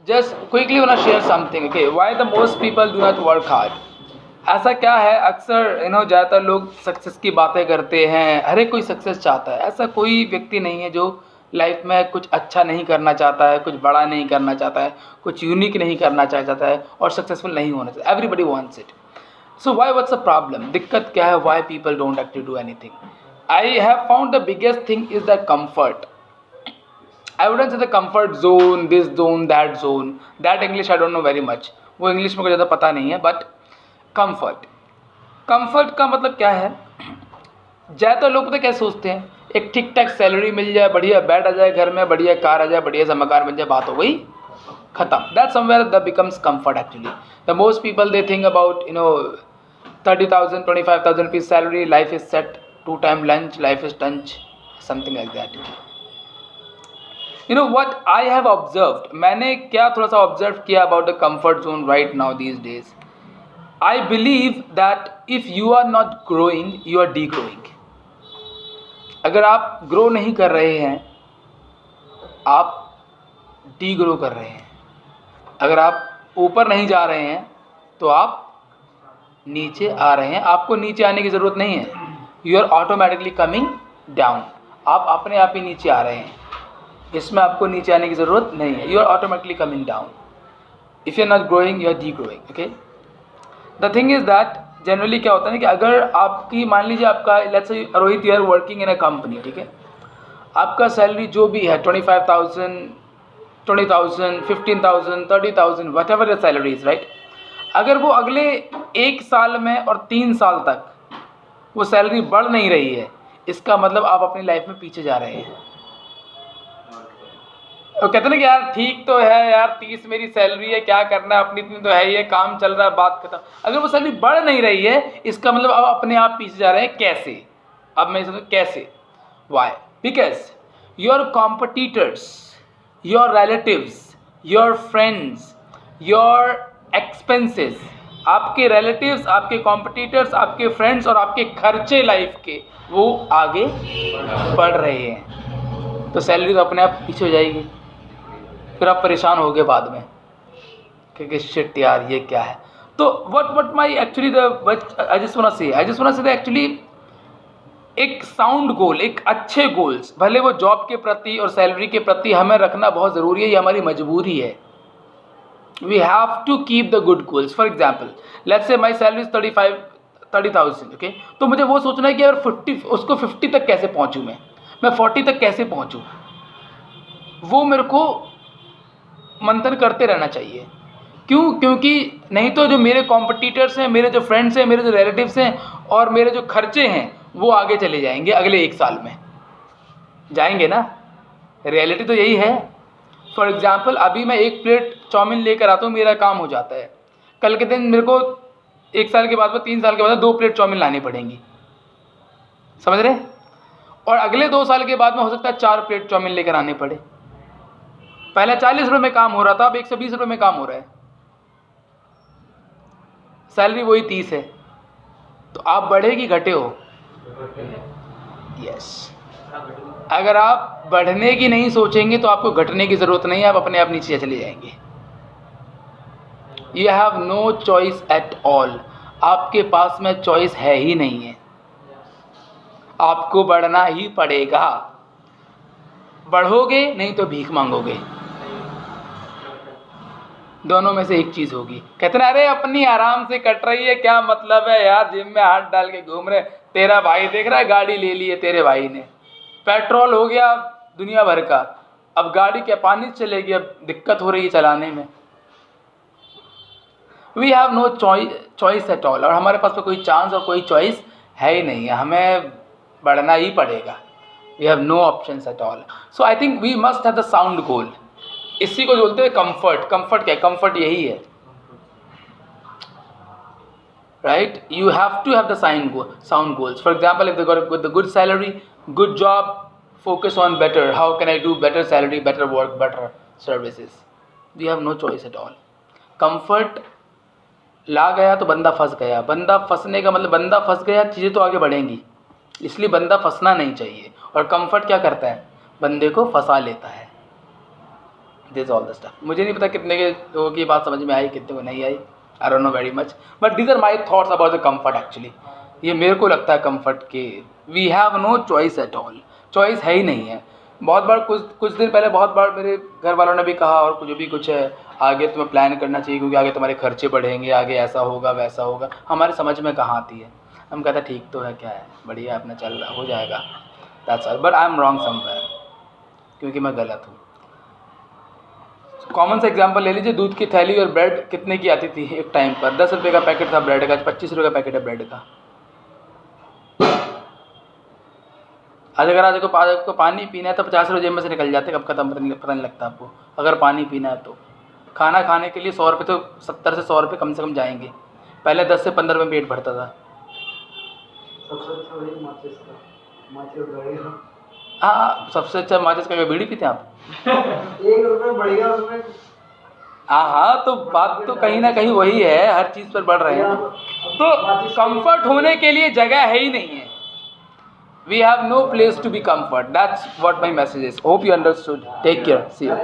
just quickly wanna share something. Okay, why the most people do not work hard? ऐसा क्या है, अक्सर ज़्यादातर लोग सक्सेस की बातें करते हैं, हर एक कोई सक्सेस चाहता है। ऐसा कोई व्यक्ति नहीं है जो लाइफ में कुछ अच्छा नहीं करना चाहता है, कुछ बड़ा नहीं करना चाहता है, कुछ यूनिक नहीं करना चाहता है और सक्सेसफुल नहीं होना चाहता। Everybody wants it. So why, what's the problem? दिक्कत क्या है? Why people don't actually do anything? I have found the biggest thing is the comfort. I wouldn't say the comfort zone, this zone, that zone. That English I don't know very much. वो English में को ज़्यादा पता नहीं है, but comfort, comfort का मतलब क्या है? ज़्यादातर लोग पता क्या सोचते हैं, एक ठीक ठाक सैलरी मिल जाए, बढ़िया बेड आ जाए घर में, बढ़िया कार आ जाए, बढ़िया सा मकान बन जाए, बात हो गई, खत्म. That somewhere that becomes comfort actually. The most people they think about 30,000 25,000 rupees salary, life is set, 2 time lunch, life is टंच, something like that. what I have observed, मैंने क्या थोड़ा सा ऑब्जर्व किया about the comfort zone right now these days. I believe that if you are not growing, you are degrowing. अगर आप grow नहीं कर रहे हैं, आप डीग्रो कर रहे हैं. अगर आप ऊपर नहीं जा रहे हैं तो आप नीचे आ रहे हैं. आपको नीचे आने की ज़रूरत नहीं है. You are automatically coming down. आप अपने आप ही नीचे आ रहे हैं. इसमें आपको नीचे आने की ज़रूरत नहीं है. You are automatically coming down. If you are not growing, you are degrowing. Okay, the thing is that generally क्या होता है कि अगर आपकी, मान लीजिए आपका, let's say Rohit, you are working in a company, ठीक है, आपका सैलरी जो भी है 25,000, 20,000, 15,000, 30,000, what ever the salary is, right. अगर वो अगले 1 साल में और 3 साल तक वो सैलरी बढ़ नहीं रही है, इसका मतलब आप अपनी लाइफ में पीछे जा रहे हैं. तो कहते ना कि यार ठीक तो है यार, 30 मेरी सैलरी है, क्या करना है, अपनी इतनी तो है, ये काम चल रहा है, बात खत्म. अगर वो सैलरी बढ़ नहीं रही है, इसका मतलब आप अपने आप पीछे जा रहे हैं. कैसे? अब मैं समझ कैसे. Why? Because your competitors, your relatives, your friends, your expenses, आपके रिलेटिव्स, आपके कॉम्पिटिटर्स, आपके फ्रेंड्स और आपके खर्चे लाइफ के, वो आगे बढ़ रहे हैं. तो सैलरी तो अपने आप पीछे हो जाएगी. फिर आप परेशान होगे बाद में क्योंकि शिट यार ये क्या है. तो what my actually I just want to say actually एक साउंड गोल, एक अच्छे गोल्स, भले वो जॉब के प्रति और सैलरी के प्रति हमें रखना बहुत ज़रूरी है, ये हमारी मजबूरी है. We have to keep the good goals. For example, let's say my salary is 30,000. Okay, तो मुझे वो सोचना है कि अगर 50 तक कैसे पहुँचूँ, मैं 40 तक कैसे पहुँचूँ. वो मेरे को मंथन करते रहना चाहिए. क्यों? क्योंकि नहीं तो जो मेरे कॉम्पिटिटर्स हैं, मेरे जो फ्रेंड्स हैं, मेरे जो रिलेटिव्स हैं और मेरे जो खर्चे हैं, वो आगे चले जाएंगे. अगले 1 साल में जाएंगे ना. रियलिटी तो यही है. फॉर एग्जांपल, अभी मैं 1 प्लेट चाउमीन लेकर आता हूँ, मेरा काम हो जाता है. कल के दिन मेरे को 1 साल के बाद, 3 साल के बाद 2 प्लेट चाउमीन लानी पड़ेंगी. समझ रहे? और अगले 2 साल के बाद में हो सकता है 4 प्लेट चाउमीन लेकर आने पड़े. पहले 40 रुपये में काम हो रहा था, अब 120 रुपये में काम हो रहा है. सैलरी वही 30 है. तो आप बढ़े कि घटे हो? यस. अगर आप बढ़ने की नहीं सोचेंगे तो आपको घटने की ज़रूरत नहीं है. आप अपने आप नीचे चले जाएंगे. You have no choice at all. आपके पास में चॉइस है ही नहीं है. आपको बढ़ना ही पड़ेगा. बढ़ोगे नहीं तो भीख मांगोगे. दोनों में से एक चीज़ होगी. कहते ना, अरे अपनी आराम से कट रही है, क्या मतलब है यार, जिम में हाथ डाल के घूम रहे. तेरा भाई देख रहा है, गाड़ी ले ली है तेरे भाई ने, पेट्रोल हो गया दुनिया भर का, अब गाड़ी क्या पानी से चलेगी, अब दिक्कत हो रही है चलाने में. We have no choice at all. और हमारे पास तो कोई चांस और कोई चॉइस है ही नहीं है. हमें बढ़ना ही पड़ेगा. We have no options at all. So I think we must have the sound goal. इसी को बोलते हैं कंफर्ट. कंफर्ट क्या है? कंफर्ट यही है, right. You have to have the sound goals. For example, if they got the good salary, good job, focus on better, how can I do better salary, better work, better services. We have no choice at all. Comfort ला गया तो बंदा फंस गया. बंदा फंसने का मतलब बंदा फंस गया, चीज़ें तो आगे बढ़ेंगी. इसलिए बंदा फंसना नहीं चाहिए. और कंफर्ट क्या करता है? बंदे को फंसा लेता है. This all the stuff. मुझे नहीं पता कितने के लोगों की बात समझ में आई, कितने को नहीं आई, I don't know very much, but these are my thoughts about the comfort. Actually ये मेरे को लगता है कम्फर्ट के we have no choice at all, choice है ही नहीं है। बहुत बार कुछ दिन पहले बहुत बार मेरे घर वालों ने भी कहा, और जो भी कुछ है, आगे तुम्हें प्लान करना चाहिए क्योंकि आगे तुम्हारे खर्चे बढ़ेंगे, आगे ऐसा होगा वैसा होगा। हमारे समझ में कहाँ आती है, हम कहते ठीक तो है, क्या है, बढ़िया अपना चल रहा, हो जाएगा, that's all. But I am wrong somewhere, क्योंकि मैं गलत हूँ। कॉमन सा एग्जांपल ले लीजिए, दूध की थैली और ब्रेड कितने की आती थी एक टाइम पर? 10 रुपये का पैकेट था ब्रेड का, 25 रुपये का पैकेट है ब्रेड का। आज अगर आपको पानी पीना है तो 50 रुपये जेब में से निकल जाते, कब खत्म पता नहीं लगता आपको। अगर पानी पीना है तो खाना खाने के लिए 100 रुपये तो 70 से 100 रुपये कम से कम जाएंगे। पहले 10 से 15 रुपये में पेट भरता था। सबसे अच्छा वही माचिस का, माचिस बढ़ेगा। हाँ, सबसे अच्छा माचिस का बीड़ी पीते हैं आप? 1 रुपये बढ़ेगा उसमें। हाँ, तो बात तो कहीं ना कहीं वही है, हर चीज़ पर बढ़ रहे हैं। तो कंफर्ट होने के लिए जगह है ही नहीं है। We have no place to be comfort. That's what my message is. Hope you understood. Take care. See you.